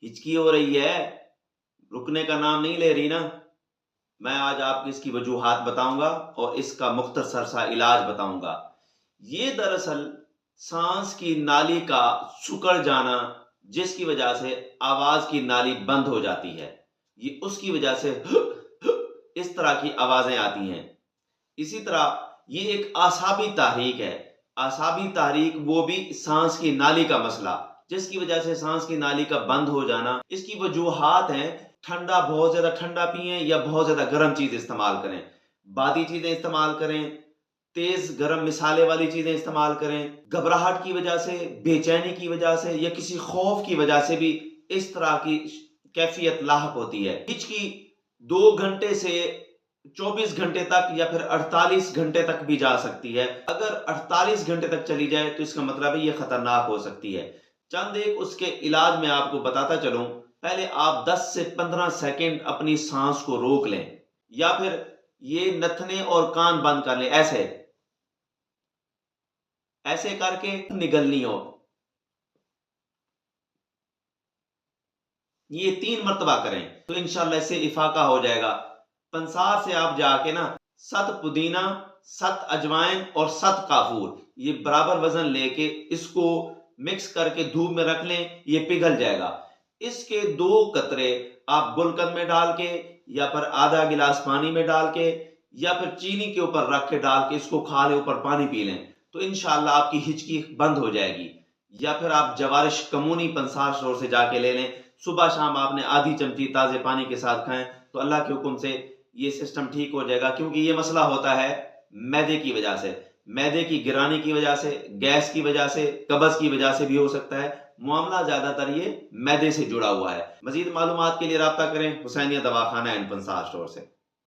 ہچکی ہو رہی ہے، رکنے کا نام نہیں لے رہی نا؟ میں آج آپ کو اس کی وجوہات بتاؤں گا اور اس کا مختصر سا علاج بتاؤں گا۔ یہ دراصل سانس کی نالی کا سکڑ جانا، جس کی وجہ سے آواز کی نالی بند ہو جاتی ہے، یہ اس کی وجہ سے اس طرح کی آوازیں آتی ہیں۔ اسی طرح یہ ایک اعصابی تحریک ہے، اعصابی تحریک وہ بھی سانس کی نالی کا مسئلہ، جس کی وجہ سے سانس کی نالی کا بند ہو جانا۔ اس کی وجوہات ہیں: ٹھنڈا، بہت زیادہ ٹھنڈا پئیں یا بہت زیادہ گرم چیز استعمال کریں، بادی چیزیں استعمال کریں، تیز گرم مسالے والی چیزیں استعمال کریں، گھبراہٹ کی وجہ سے، بے چینی کی وجہ سے یا کسی خوف کی وجہ سے بھی اس طرح کی کیفیت لاحق ہوتی ہے۔ ہچکی 2 گھنٹے سے 24 گھنٹے تک یا پھر 48 گھنٹے تک بھی جا سکتی ہے۔ اگر 48 گھنٹے تک چلی جائے تو اس کا مطلب ہے یہ خطرناک ہو سکتی ہے۔ چند ایک اس کے علاج میں آپ کو بتاتا چلوں۔ پہلے آپ 10 سے 15 سیکنڈ اپنی سانس کو روک لیں، یا پھر یہ نتھنے اور کان بند کر لیں، ایسے کر کے نگلنی ہو۔ یہ 3 مرتبہ کریں تو انشاءاللہ اس سے افاقہ ہو جائے گا۔ پنسار سے آپ جا کے 7 پودینہ، 7 اجوائن اور 7 کافور، یہ برابر وزن لے کے اس کو مکس کر کے دھوپ میں رکھ لیں، یہ پگھل جائے گا۔ اس کے 2 قطرے آپ گلقند میں ڈال کے یا پھر آدھا گلاس پانی میں ڈال کے یا پھر چینی کے اوپر رکھ کے ڈال کے اس کو کھا لیں، اوپر پانی پی لیں، تو انشاءاللہ آپ کی ہچکی بند ہو جائے گی۔ یا پھر آپ جوارش کمونی پنسار اسٹور سے جا کے لے لیں، صبح شام آپ نے آدھی چمچی تازے پانی کے ساتھ کھائیں تو اللہ کے حکم سے یہ سسٹم ٹھیک ہو جائے گا۔ کیونکہ یہ مسئلہ ہوتا ہے معدے کی وجہ سے، معدے کی گرانی کی وجہ سے، گیس کی وجہ سے، قبض کی وجہ سے بھی ہو سکتا ہے۔ معاملہ زیادہ تر یہ معدے سے جڑا ہوا ہے۔ مزید معلومات کے لیے رابطہ کریں حسینیہ دواخانہ اینڈ پنسار اسٹور سے۔